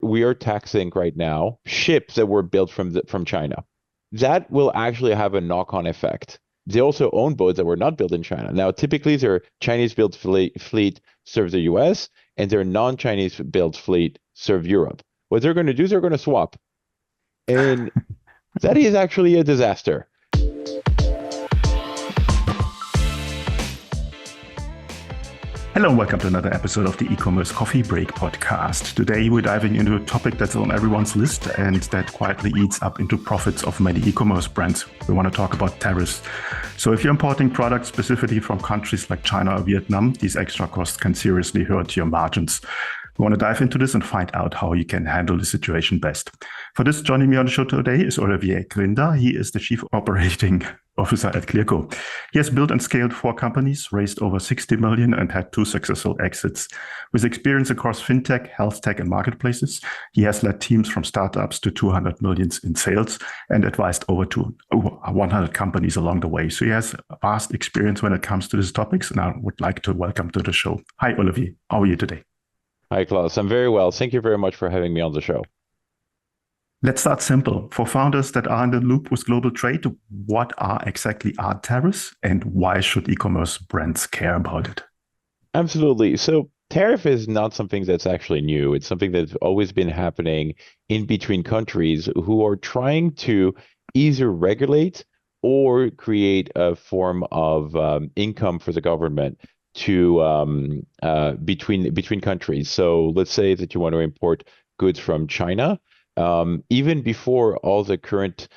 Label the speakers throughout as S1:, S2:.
S1: we are taxing right now ships that were built from China. That will actually have a knock-on effect. They also own boats that were not built in China. Now, typically, their Chinese-built fleet serves the US, and their non-Chinese-built fleet serve Europe. What they're going to do is they're going to swap. And that is actually a disaster.
S2: Hello and welcome to another episode of the E-commerce Coffee Break podcast. Today we're diving into a topic that's on everyone's list and that quietly eats up into profits of many e-commerce brands. We want to talk about tariffs. So if you're importing products specifically from countries like China or Vietnam, these extra costs can seriously hurt your margins. We want to dive into this and find out how you can handle the situation best. For this, joining me on the show today is Olivier Grinda. He is the Chief Operating Officer at Clearco. He has built and scaled 4 companies, raised over 60 million and had 2 successful exits. With experience across fintech, health tech, and marketplaces, he has led teams from startups to 200 million in sales and advised over 100 companies along the way. So he has vast experience when it comes to these topics, and I would like to welcome to the show. Hi, Olivier. How are you today?
S1: Hi, Klaus. I'm very well. Thank you very much for having me on the show.
S2: Let's start simple. For founders that are in the loop with global trade, what exactly are tariffs and why should e-commerce brands care about it?
S1: Absolutely. So tariff is not something that's actually new. It's something that's always been happening in between countries who are trying to either regulate or create a form of income for the government to between countries. So let's say that you want to import goods from China. Even before all the current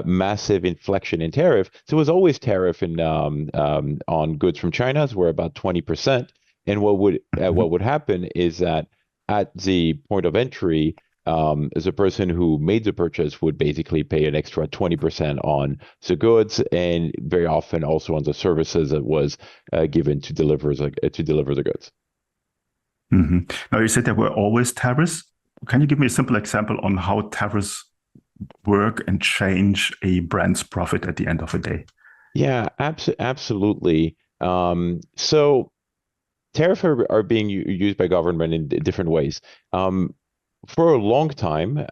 S1: massive inflection in tariff, there was always tariff on goods from China. So we're about 20%. And what would happen is that at the point of entry, the person who made the purchase would basically pay an extra 20% on the goods, and very often also on the services that was given to deliver the goods.
S2: Mm-hmm. Now, you said there were always tariffs. Can you give me a simple example on how tariffs work and change a brand's profit at the end of the day?
S1: Yeah, absolutely. So tariffs are being used by government in different ways. For a long time,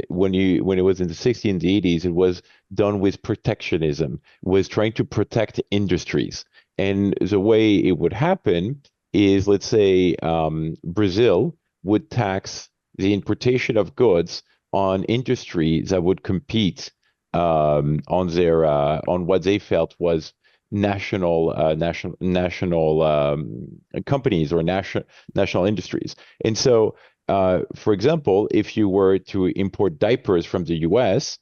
S1: when it was in the 60s and the 80s, it was done with protectionism, was trying to protect industries. And the way it would happen is, let's say, Brazil would tax the importation of goods on industries that would compete on what they felt was national companies or national industries. And so, for example, if you were to import diapers from the US,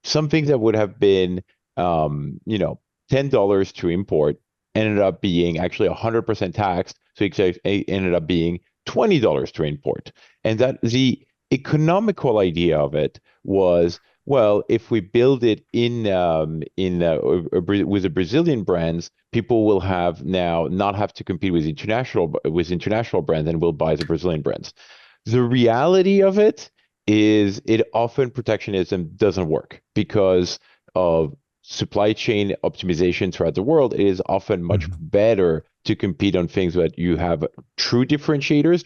S1: something that would have been $10 to import ended up being actually 100% taxed. So it ended up being $20 to import. And that the economical idea of it was, well, if we build it with the Brazilian brands, people will have now not have to compete with international brands and will buy the Brazilian brands. The reality of it is protectionism doesn't work because of supply chain optimization throughout the world. It is often much better to compete on things that you have true differentiators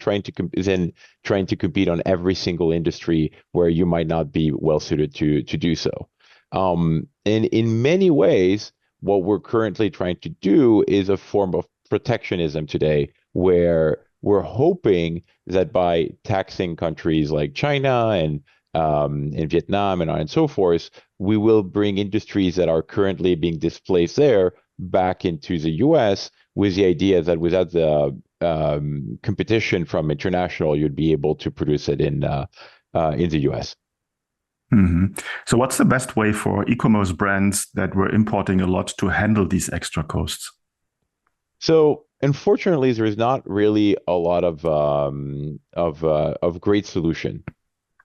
S1: than trying to compete on every single industry where you might not be well suited to do so. And in many ways, what we're currently trying to do is a form of protectionism today, where we're hoping that by taxing countries like China and Vietnam and on and so forth, we will bring industries that are currently being displaced there back into the US, with the idea that without the competition from international, you'd be able to produce it in the US.
S2: Mm-hmm. So what's the best way for e-commerce brands that were importing a lot to handle these extra costs?
S1: So unfortunately, there is not really a lot of great solution.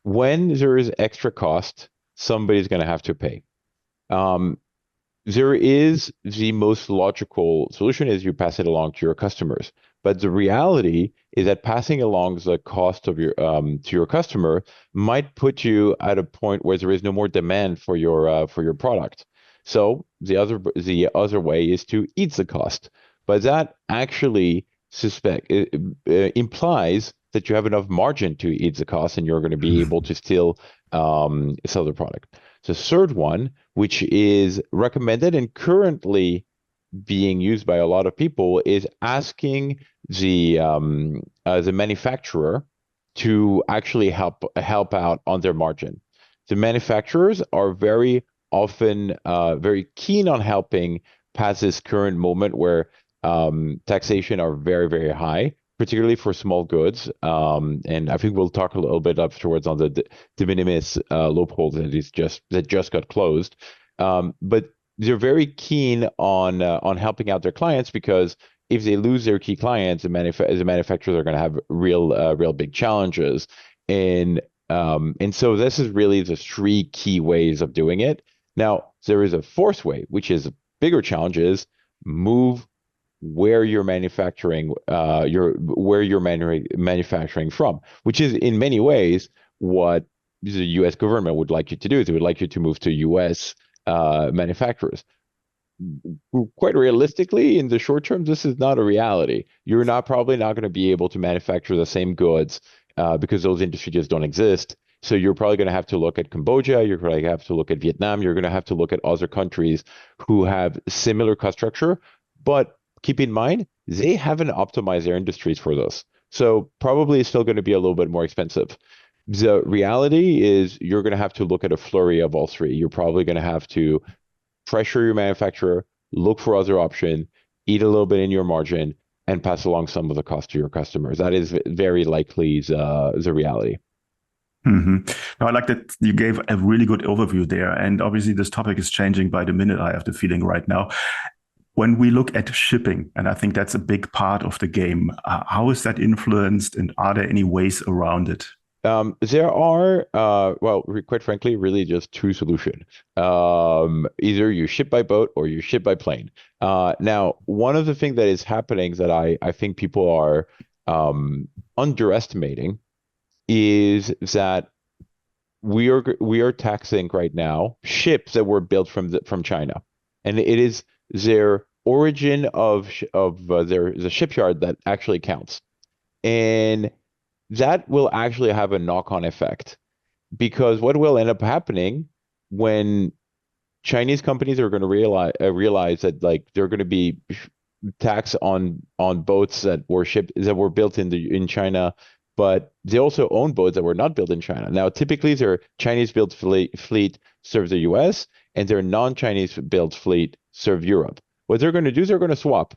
S1: When there is extra cost, somebody's going to have to pay. There is the most logical solution is you pass it along to your customers. But the reality is that passing along the cost of your to your customer might put you at a point where there is no more demand for your product. So the other way is to eat the cost. But that actually implies that you have enough margin to eat the cost and you're going to be able to still sell the product. The third one, which is recommended and currently being used by a lot of people, is asking the manufacturer to actually help out on their margin. The manufacturers are very often very keen on helping past this current moment where taxation are very, very high, particularly for small goods. And I think we'll talk a little bit afterwards on the de minimis loophole that just got closed. But they're very keen on helping out their clients, because if they lose their key clients, the manufacturers are going to have real big challenges. And so this is really the three key ways of doing it. Now, there is a fourth way, which is a bigger challenge, is move where you're manufacturing manufacturing from, which is in many ways what the U.S. government would like you to do. They would like you to move to U.S. Manufacturers. Quite realistically, in the short term, this is not a reality. You're probably not going to be able to manufacture the same goods because those industries just don't exist. So you're probably going to have to look at Cambodia. You're probably going to have to look at Vietnam. You're going to have to look at other countries who have similar cost structure. But keep in mind, they haven't optimized their industries for this. So probably it's still going to be a little bit more expensive. The reality is you're going to have to look at a flurry of all three. You're probably going to have to pressure your manufacturer, look for other option, eat a little bit in your margin, and pass along some of the cost to your customers. That is very likely the reality.
S2: Mm-hmm. Now, I like that you gave a really good overview there. And obviously, this topic is changing by the minute, I have the feeling right now. When we look at shipping, and I think that's a big part of the game, how is that influenced, and are there any ways around it?
S1: There are, well, quite frankly, really just two solutions. Either you ship by boat or you ship by plane. Now, one of the things that is happening that I think people are underestimating is that we are taxing right now ships that were built from China, and it is their origin of the shipyard that actually counts. And that will actually have a knock-on effect, because what will end up happening when Chinese companies are going to realize that, like, they're going to be taxed on boats that were built in China, but they also own boats that were not built in China. Now, typically, their Chinese-built fleet serves the U.S., and their non-Chinese-built fleet serve Europe. What they're going to do is they're going to swap,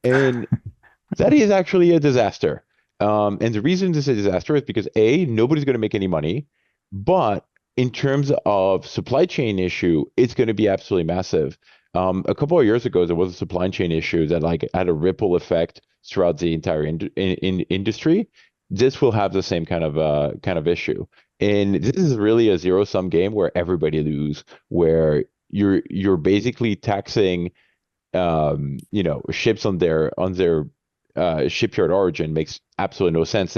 S1: and that is actually a disaster. And the reason this is a disaster is because A, nobody's going to make any money, but in terms of supply chain issue, it's going to be absolutely massive. A couple of years ago, there was a supply chain issue that had a ripple effect throughout the entire industry. This will have the same kind of issue, and this is really a zero-sum game where everybody loses, where you're basically taxing, ships on their shipyard origin. Makes absolutely no sense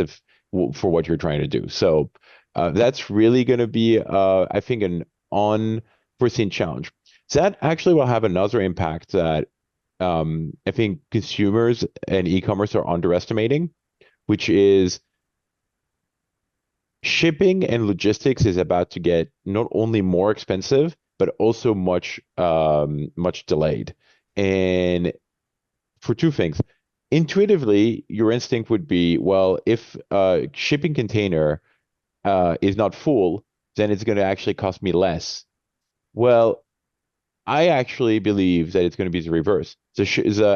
S1: for what you're trying to do. So that's really going to be, I think, an unforeseen challenge. So that actually will have another impact that I think consumers and e-commerce are underestimating, which is shipping and logistics is about to get not only more expensive, but also much delayed. And for two things. Intuitively, your instinct would be, well, if a shipping container is not full, then it's going to actually cost me less. Well, I actually believe that it's going to be the reverse.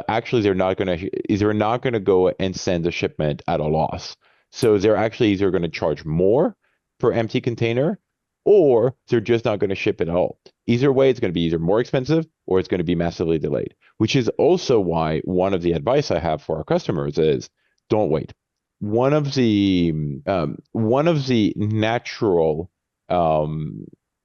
S1: Actually, they're not going to go and send the shipment at a loss. So they're actually either going to charge more per empty container, or they're just not going to ship it at all. Either way, it's going to be either more expensive or it's going to be massively delayed, which is also why one of the advice I have for our customers is don't wait. One of the natural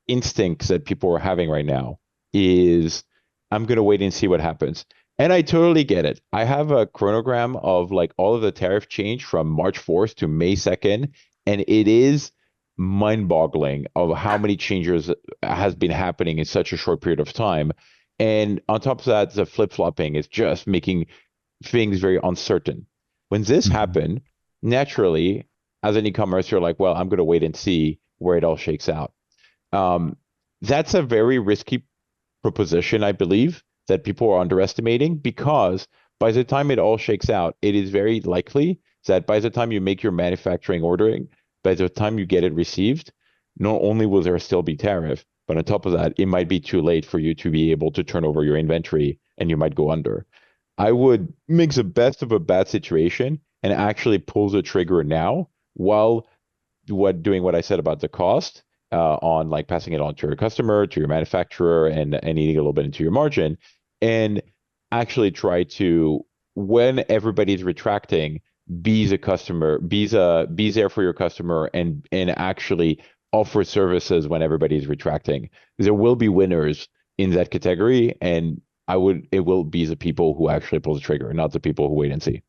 S1: instincts that people are having right now is, I'm going to wait and see what happens. And I totally get it. I have a chronogram of like all of the tariff change from March 4th to May 2nd, and it is mind-boggling of how many changes has been happening in such a short period of time. And on top of that, the flip-flopping is just making things very uncertain. When this happened, naturally, as an e-commerce, you're like, well, I'm going to wait and see where it all shakes out. That's a very risky proposition, I believe, that people are underestimating, because by the time it all shakes out, it is very likely that by the time you make your manufacturing ordering, by the time you get it received, not only will there still be tariff, but on top of that, it might be too late for you to be able to turn over your inventory and you might go under. I would make the best of a bad situation and actually pull the trigger now while doing what I said about the cost, on like passing it on to your customer, to your manufacturer, and eating a little bit into your margin, and actually try to, when everybody's retracting, be the customer, be there for your customer, and actually offer services when everybody's retracting. There will be winners in that category, and it will be the people who actually pull the trigger, not the people who wait and see.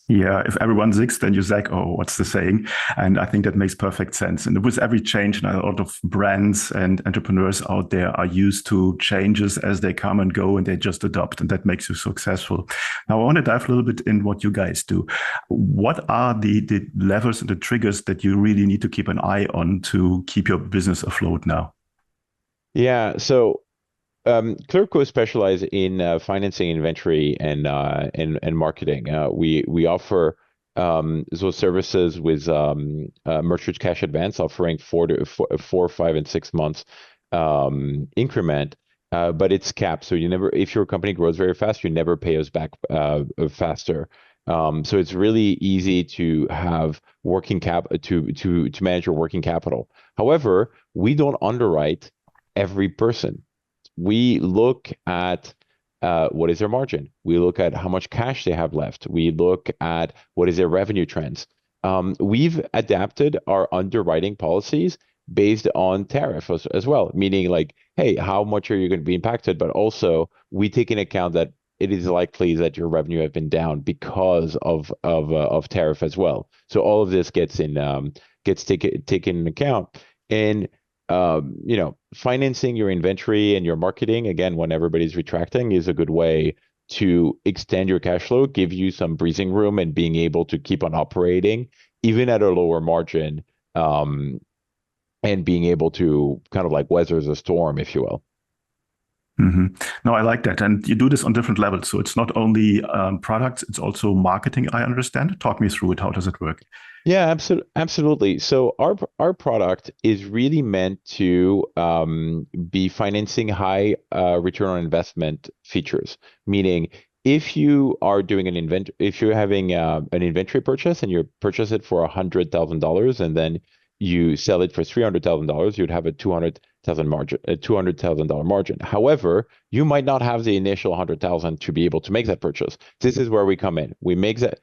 S2: Yeah, if everyone zigs, then you zag. Oh, what's the saying? And I think that makes perfect sense. And with every change, a lot of brands and entrepreneurs out there are used to changes as they come and go, and they just adopt, and that makes you successful. Now, I want to dive a little bit in what you guys do. What are the levers and the triggers that you really need to keep an eye on to keep your business afloat now?
S1: Yeah, so Clearco specialize in financing, inventory, and marketing. We offer those services with merchant cash advance, offering 4, 5, and 6 months increment, but it's capped. So if your company grows very fast, you never pay us back faster. So it's really easy to have working cap to manage your working capital. However, we don't underwrite every person. We look at what is their margin. We look at how much cash they have left. We look at what is their revenue trends. We've adapted our underwriting policies based on tariff as well, meaning like, hey, how much are you going to be impacted? But also, we take into account that it is likely that your revenue has been down because of tariff as well. So all of this gets taken into account. And financing your inventory and your marketing, again, when everybody's retracting, is a good way to extend your cash flow, give you some breathing room, and being able to keep on operating even at a lower margin, and being able to kind of like weather the storm, if you will.
S2: Mm-hmm. No, I like that. And you do this on different levels. So it's not only products, it's also marketing, I understand. Talk me through it. How does it work?
S1: Yeah, absolutely. So our product is really meant to be financing high return on investment features. Meaning, if you are doing if you're having an inventory purchase and you purchase it for $100,000 and then you sell it for $300,000, you'd have a $200,000 margin. However, you might not have the initial $100,000 to be able to make that purchase. This is where we come in. We make that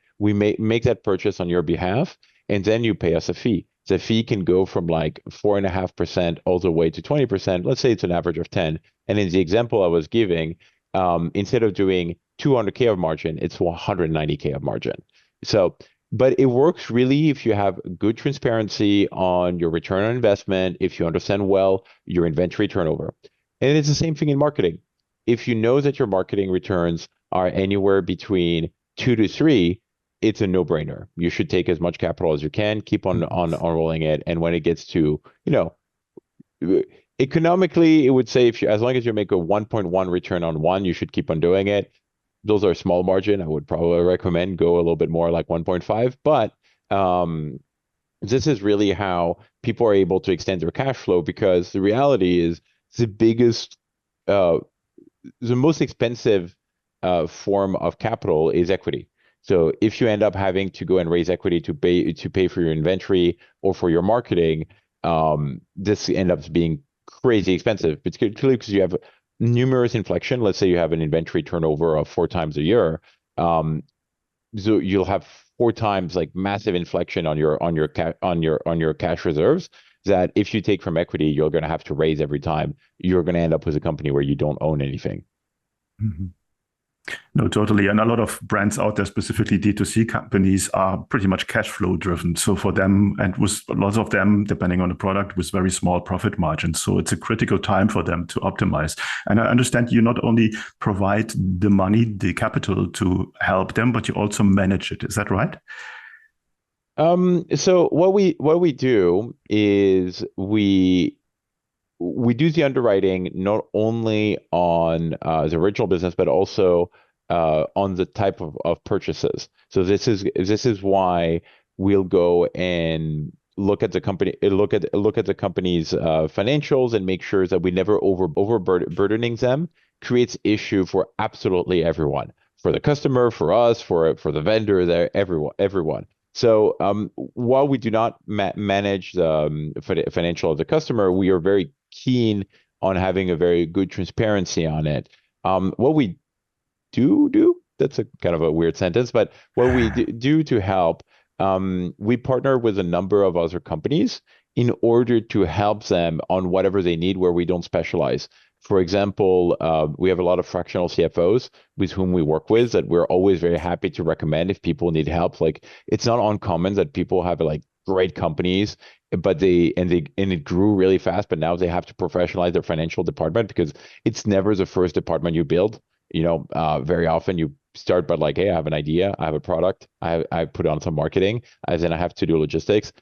S1: purchase on your behalf, and then you pay us a fee. The fee can go from like 4.5% all the way to 20%. Let's say it's an average of 10. And in the example I was giving, instead of doing 200K of margin, it's 190K of margin. So, but it works really if you have good transparency on your return on investment, if you understand well your inventory turnover. And it's the same thing in marketing. If you know that your marketing returns are anywhere between 2 to 3, it's a no-brainer. You should take as much capital as you can, keep on rolling it. And when it gets to, economically, it would say as long as you make a 1.1 return on 1, you should keep on doing it. Those are small margin. I would probably recommend go a little bit more like 1.5. But this is really how people are able to extend their cash flow, because the reality is the most expensive form of capital is equity. So if you end up having to go and raise equity to pay for your inventory or for your marketing, this ends up being crazy expensive. It's clearly because you have numerous inflection. Let's say you have an inventory turnover of 4 times a year. So you'll have 4 times like massive inflection on your cash reserves, that if you take from equity, you're going to have to raise every time. You're going to end up with a company where you don't own anything.
S2: Mm-hmm. No, totally. And a lot of brands out there, specifically D2C companies, are pretty much cash flow driven. So for them, and with lots of them, depending on the product, with very small profit margins. So it's a critical time for them to optimize. And I understand you not only provide the money, the capital to help them, but you also manage it. Is that right?
S1: So what we do is we do the underwriting not only on the original business, but also on the type of purchases. So this is why we'll go and look at the company's financials and make sure that we never overburdening them creates issue for absolutely everyone, for the customer, for us, for the vendor, there, everyone. So while we do not manage the financial of the customer, we are very keen on having a very good transparency on it. What we do, that's a kind of a weird sentence, but what we do to help, we partner with a number of other companies in order to help them on whatever they need where we don't specialize. For example, we have a lot of fractional CFOs with whom we work with that we're always very happy to recommend if people need help. Like it's not uncommon that people have like great companies, but it grew really fast, but now they have to professionalize their financial department because it's never the first department you build. Very often you start by like, hey, I have an idea, I have a product, I put on some marketing, and then I have to do logistics.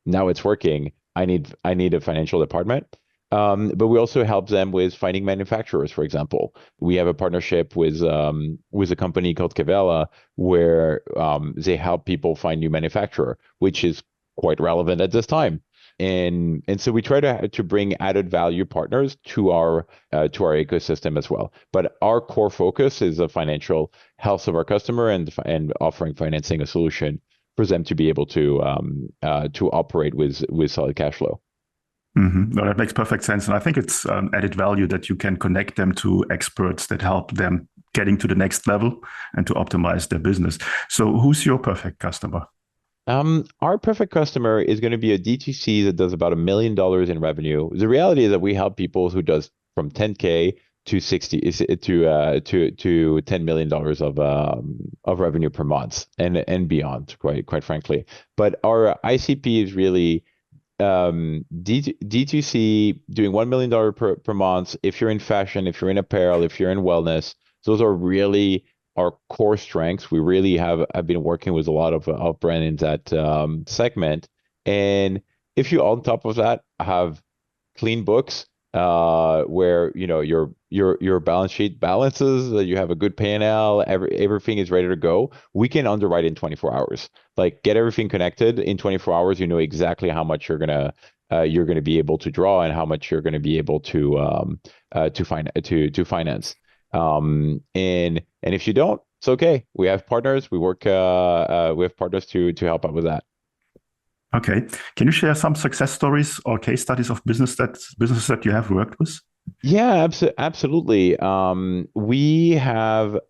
S1: Now it's working. I need a financial department. But we also help them with finding manufacturers, for example. We have a partnership with a company called Cavella where they help people find new manufacturer, which is quite relevant at this time. And so we try to bring added value partners to our ecosystem as well. But our core focus is the financial health of our customer and offering financing a solution for them to be able to operate with solid cash flow.
S2: No, that makes perfect sense. And I think it's added value that you can connect them to experts that help them getting to the next level and to optimize their business. So who's your perfect customer?
S1: Our perfect customer is going to be a D2C that does about $1 million in revenue. The reality is that we help people who does from 10K to 60 to $10 million of revenue per month and beyond, quite frankly. But our ICP is really D2C doing $1 million per month. If you're in fashion, if you're in apparel, if you're in wellness, those are really our core strengths. We really have been working with a lot of brand in that segment. And if you on top of that have clean books, where your balance sheet balances, that you have a good P&L, everything is ready to go, we can underwrite in 24 hours. Like get everything connected in 24 hours. You know exactly how much you're gonna be able to draw and how much you're gonna be able to finance. And if you don't, it's okay. We have partners. We have partners to help out with that.
S2: Okay. Can you share some success stories or case studies of businesses that you have worked with?
S1: Yeah, absolutely. We have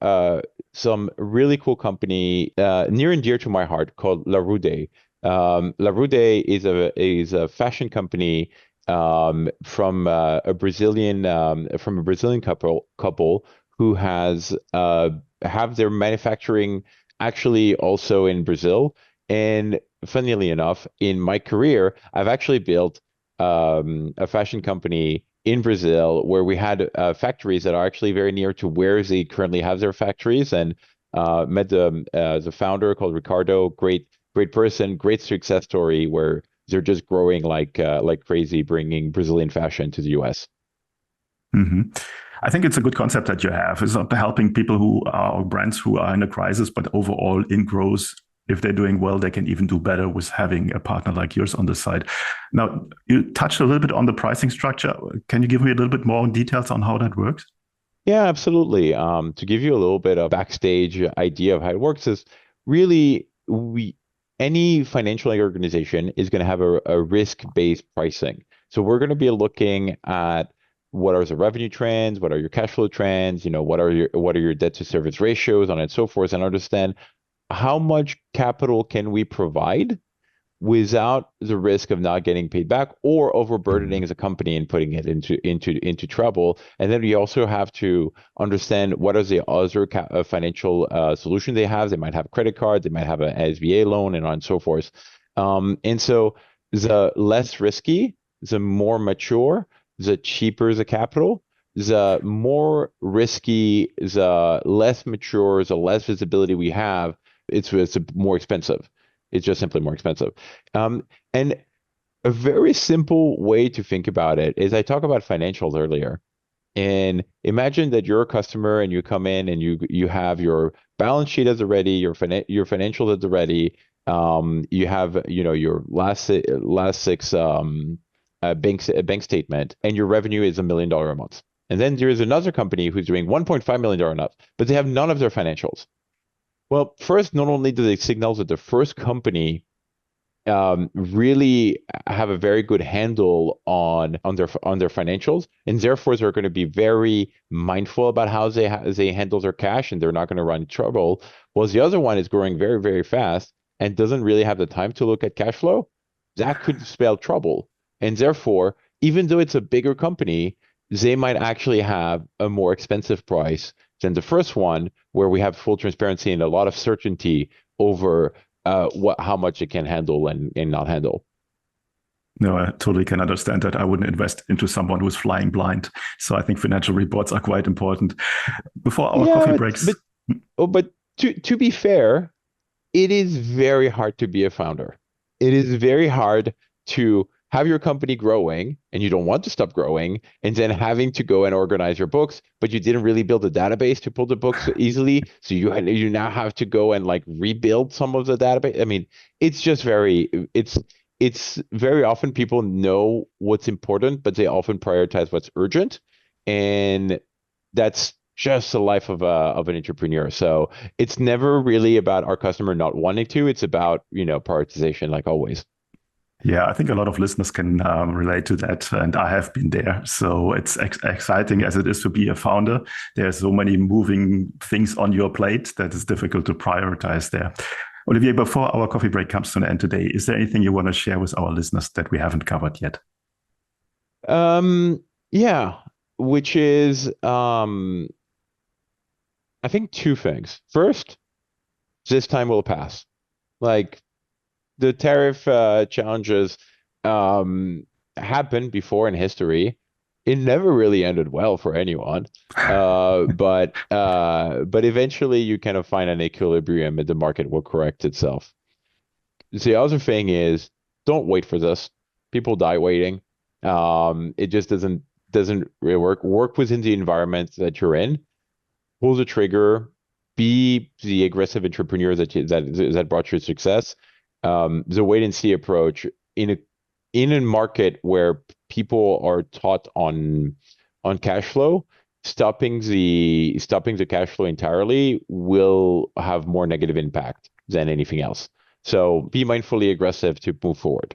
S1: some really cool company near and dear to my heart called La Rude. La Rude is a fashion company from a Brazilian couple who have their manufacturing actually also in Brazil. And funnily enough, in my career, I've actually built a fashion company in Brazil where we had factories that are actually very near to where they currently have their factories, and met the founder called Ricardo. Great person, great success story where they're just growing like crazy, bringing Brazilian fashion to the US.
S2: Mm-hmm. I think it's a good concept that you have. It's not helping people who are brands who are in a crisis, but overall in growth. If they're doing well, they can even do better with having a partner like yours on the side. Now, you touched a little bit on the pricing structure. Can you give me a little bit more details on how that works?
S1: Yeah, absolutely. To give you a little bit of backstage idea of how it works is really any financial organization is going to have a risk-based pricing. So we're going to be looking at what are the revenue trends, what are your cash flow trends, what are your debt to service ratios, on and so forth, and understand how much capital can we provide without the risk of not getting paid back or overburdening the company and putting it into trouble. And then we also have to understand what are the other financial solutions they have. They might have a credit card, they might have an SBA loan, and on and so forth. And so the less risky, the more mature, the cheaper the capital. The more risky, the less mature, the less visibility we have, it's more expensive. It's just simply more expensive. And a very simple way to think about it is I talked about financials earlier. And imagine that you're a customer and you come in and you have your balance sheet as ready, your financials as ready. You have your last six bank statement, and your revenue is $1 million a month. And then there is another company who's doing $1.5 million a month, but they have none of their financials. Well, first, not only do they signal that the first company really have a very good handle on their financials, and therefore they're going to be very mindful about how they handle their cash, and they're not going to run into trouble. While the other one is growing very, very fast and doesn't really have the time to look at cash flow. That could spell trouble. And therefore, even though it's a bigger company, they might actually have a more expensive price than the first one, where we have full transparency and a lot of certainty over how much it can handle and not handle.
S2: No, I totally can understand that. I wouldn't invest into someone who's flying blind. So I think financial reports are quite important. Before our coffee breaks.
S1: But to be fair, it is very hard to be a founder. It is very hard to have your company growing and you don't want to stop growing, and then having to go and organize your books, but you didn't really build a database to pull the books easily. So you now have to go and like rebuild some of the database. I mean, it's just it's very often people know what's important, but they often prioritize what's urgent. And that's just the life of an entrepreneur. So it's never really about our customer not wanting to. It's about, prioritization, like always.
S2: Yeah, I think a lot of listeners can relate to that, and I have been there. So it's exciting as it is to be a founder. There's so many moving things on your plate that it's difficult to prioritize there. Olivier, before our coffee break comes to an end today, is there anything you want to share with our listeners that we haven't covered yet?
S1: Yeah, which is I think two things. First, this time will pass. Like, the tariff challenges happened before in history. It never really ended well for anyone. But eventually you kind of find an equilibrium and the market will correct itself. The other thing is, don't wait for this. People die waiting. It just doesn't really work. Work within the environment that you're in. Pull the trigger. Be the aggressive entrepreneur that brought you success. The wait and see approach in a market where people are taught on cash flow, stopping the cash flow entirely will have more negative impact than anything else. So be mindfully aggressive to move forward.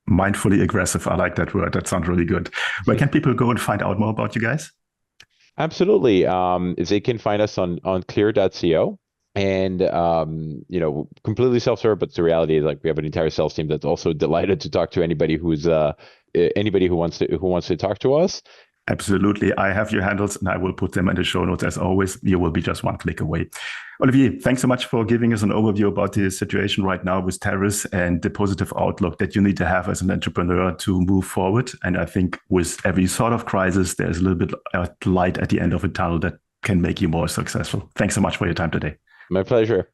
S2: Mindfully aggressive. I like that word. That sounds really good. Where can people go and find out more about you guys?
S1: Absolutely. They can find us on clear.co. And completely self-serve, but the reality is, like, we have an entire sales team that's also delighted to talk to anybody who wants to talk to us.
S2: Absolutely. I have your handles and I will put them in the show notes as always. You will be just one click away. Olivier, thanks so much for giving us an overview about the situation right now with tariffs and the positive outlook that you need to have as an entrepreneur to move forward. And I think with every sort of crisis, there's a little bit of light at the end of a tunnel that can make you more successful. Thanks so much for your time today.
S1: My pleasure.